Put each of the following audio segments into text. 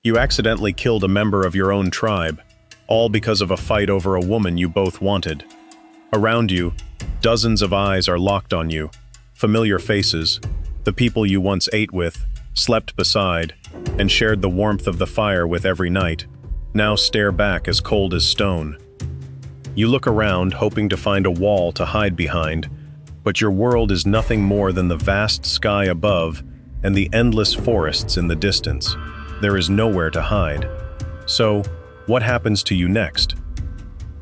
You accidentally killed a member of your own tribe, all because of a fight over a woman you both wanted. Around you, dozens of eyes are locked on you, familiar faces, the people you once ate with, slept beside, and shared the warmth of the fire with every night, now stare back as cold as stone. You look around, hoping to find a wall to hide behind, but your world is nothing more than the vast sky above and the endless forests in the distance. There is nowhere to hide. So, what happens to you next?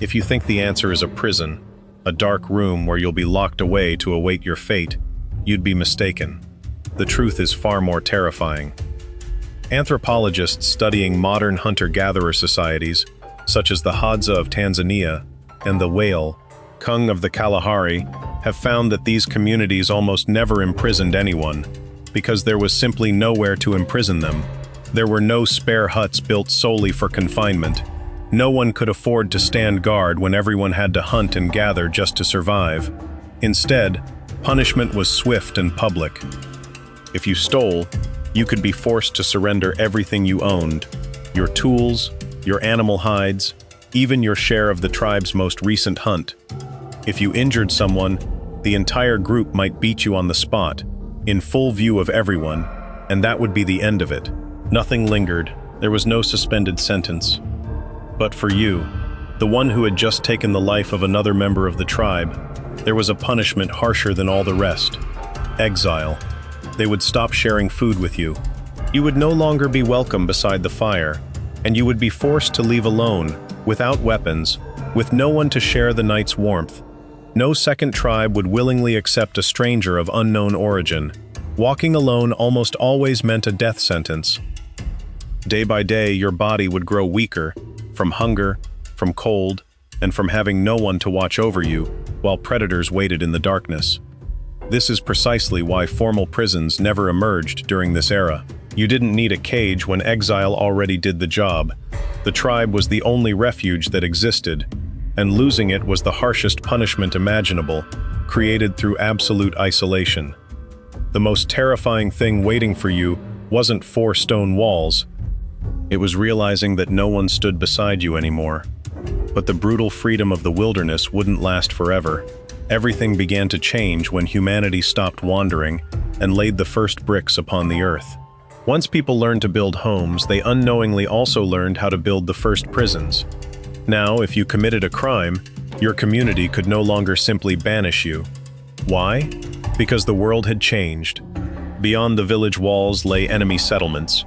If you think the answer is a prison, a dark room where you'll be locked away to await your fate, you'd be mistaken. The truth is far more terrifying. Anthropologists studying modern hunter-gatherer societies, such as the Hadza of Tanzania and the Whale, Kung of the Kalahari, have found that these communities almost never imprisoned anyone, because there was simply nowhere to imprison them. There were no spare huts built solely for confinement. No one could afford to stand guard when everyone had to hunt and gather just to survive. Instead, punishment was swift and public. If you stole, you could be forced to surrender everything you owned: your tools, your animal hides, even your share of the tribe's most recent hunt. If you injured someone, the entire group might beat you on the spot, in full view of everyone, and that would be the end of it. Nothing lingered. There was no suspended sentence. But for you, the one who had just taken the life of another member of the tribe, there was a punishment harsher than all the rest: exile. They would stop sharing food with you. You would no longer be welcome beside the fire, and you would be forced to leave alone, without weapons, with no one to share the night's warmth. No second tribe would willingly accept a stranger of unknown origin. Walking alone almost always meant a death sentence. Day by day, your body would grow weaker, from hunger, from cold, and from having no one to watch over you, while predators waited in the darkness. This is precisely why formal prisons never emerged during this era. You didn't need a cage when exile already did the job. The tribe was the only refuge that existed, and losing it was the harshest punishment imaginable, created through absolute isolation. The most terrifying thing waiting for you wasn't 4 stone walls. It was realizing that no one stood beside you anymore. But the brutal freedom of the wilderness wouldn't last forever. Everything began to change when humanity stopped wandering and laid the first bricks upon the earth. Once people learned to build homes, they unknowingly also learned how to build the first prisons. Now, if you committed a crime, your community could no longer simply banish you. Why? Because the world had changed. Beyond the village walls lay enemy settlements.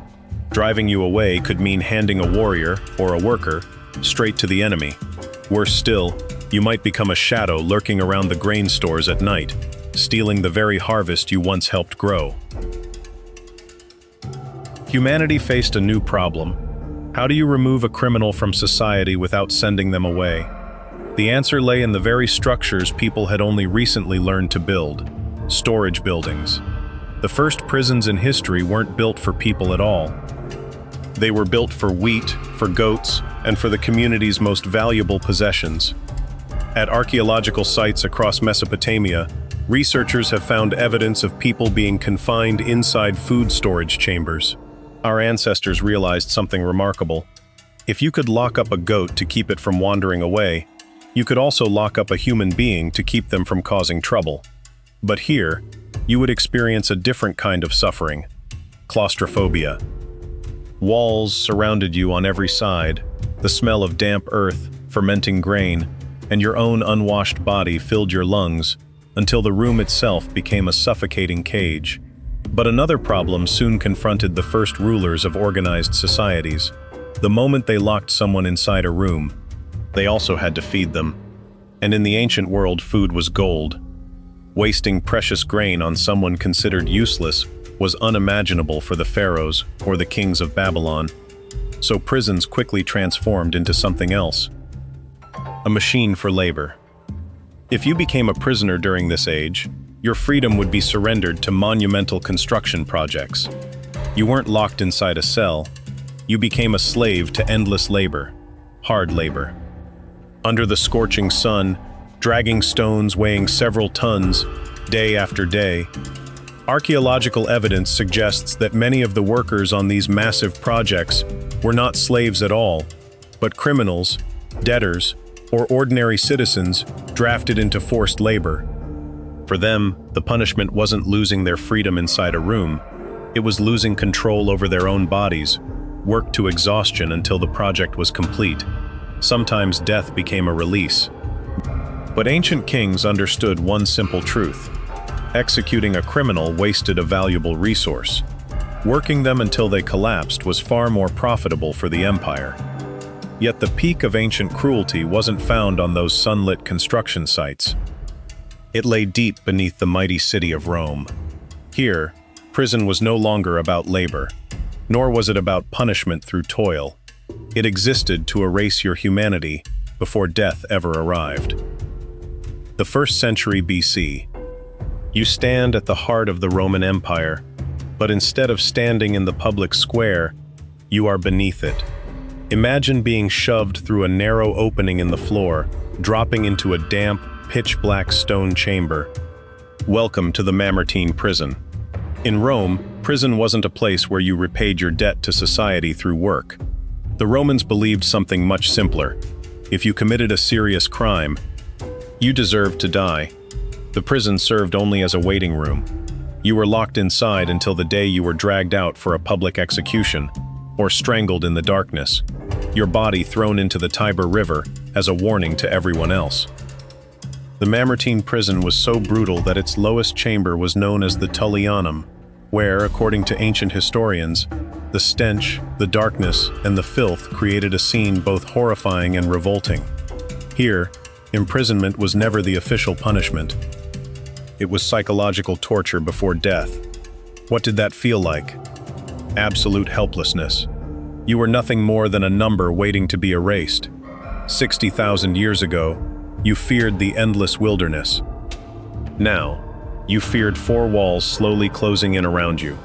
Driving you away could mean handing a warrior, or a worker, straight to the enemy. Worse still, you might become a shadow lurking around the grain stores at night, stealing the very harvest you once helped grow. Humanity faced a new problem. How do you remove a criminal from society without sending them away? The answer lay in the very structures people had only recently learned to build: storage buildings. The first prisons in history weren't built for people at all. They were built for wheat, for goats, and for the community's most valuable possessions. At archaeological sites across Mesopotamia, researchers have found evidence of people being confined inside food storage chambers. Our ancestors realized something remarkable. If you could lock up a goat to keep it from wandering away, you could also lock up a human being to keep them from causing trouble. But here, you would experience a different kind of suffering: claustrophobia. Walls surrounded you on every side, the smell of damp earth, fermenting grain, and your own unwashed body filled your lungs until the room itself became a suffocating cage. But another problem soon confronted the first rulers of organized societies. The moment they locked someone inside a room, they also had to feed them. And in the ancient world, food was gold. Wasting precious grain on someone considered useless was unimaginable for the pharaohs or the kings of Babylon. So prisons quickly transformed into something else: a machine for labor. If you became a prisoner during this age, your freedom would be surrendered to monumental construction projects. You weren't locked inside a cell. You became a slave to endless labor, hard labor. Under the scorching sun, dragging stones weighing several tons, day after day, Archaeological evidence suggests that many of the workers on these massive projects were not slaves at all, but criminals, debtors, or ordinary citizens drafted into forced labor. For them, the punishment wasn't losing their freedom inside a room, it was losing control over their own bodies, worked to exhaustion until the project was complete. Sometimes death became a release. But ancient kings understood one simple truth: executing a criminal wasted a valuable resource. Working them until they collapsed was far more profitable for the empire. Yet the peak of ancient cruelty wasn't found on those sunlit construction sites. It lay deep beneath the mighty city of Rome. Here, prison was no longer about labor, nor was it about punishment through toil. It existed to erase your humanity before death ever arrived. The 1st century BC. You stand at the heart of the Roman Empire, but instead of standing in the public square, you are beneath it. Imagine being shoved through a narrow opening in the floor, dropping into a damp, pitch-black stone chamber. Welcome to the Mamertine prison. In Rome, prison wasn't a place where you repaid your debt to society through work. The Romans believed something much simpler. If you committed a serious crime, you deserved to die. The prison served only as a waiting room. You were locked inside until the day you were dragged out for a public execution, or strangled in the darkness, your body thrown into the Tiber River as a warning to everyone else. The Mamertine prison was so brutal that its lowest chamber was known as the Tullianum, where, according to ancient historians, the stench, the darkness, and the filth created a scene both horrifying and revolting. Here, imprisonment was never the official punishment. It was psychological torture before death. What did that feel like? Absolute helplessness. You were nothing more than a number waiting to be erased. 60,000 years ago, you feared the endless wilderness. Now, you feared 4 walls slowly closing in around you.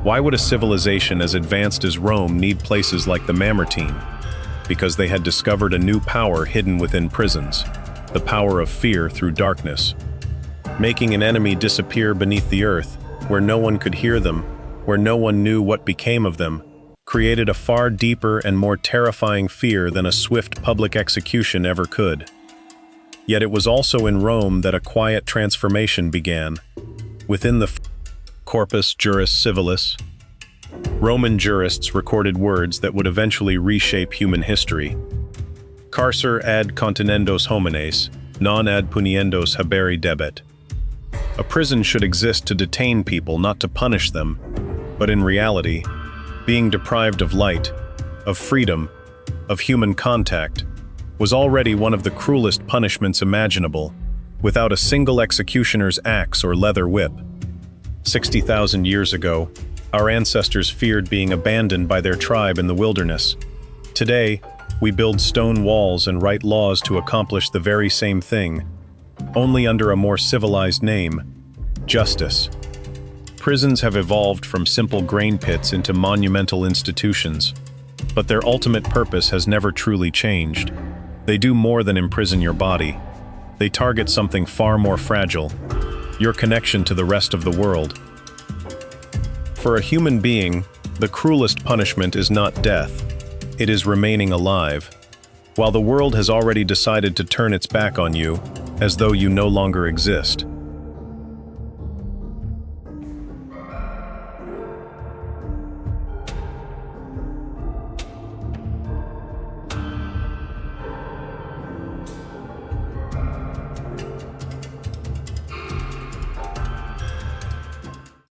Why would a civilization as advanced as Rome need places like the Mamertine? Because they had discovered a new power hidden within prisons, the power of fear through darkness. Making an enemy disappear beneath the earth, where no one could hear them, where no one knew what became of them, created a far deeper and more terrifying fear than a swift public execution ever could. Yet it was also in Rome that a quiet transformation began. Within the Corpus Juris Civilis, Roman jurists recorded words that would eventually reshape human history. Carcer ad continendos homines, non ad puniendos haberi debet. A prison should exist to detain people, not to punish them. But in reality, being deprived of light, of freedom, of human contact, was already one of the cruelest punishments imaginable, without a single executioner's axe or leather whip. 60,000 years ago, our ancestors feared being abandoned by their tribe in the wilderness. Today, we build stone walls and write laws to accomplish the very same thing, only under a more civilized name: justice. Prisons have evolved from simple grain pits into monumental institutions, but their ultimate purpose has never truly changed. They do more than imprison your body. They target something far more fragile: your connection to the rest of the world. For a human being, the cruelest punishment is not death. It is remaining alive. While the world has already decided to turn its back on you, as though you no longer exist.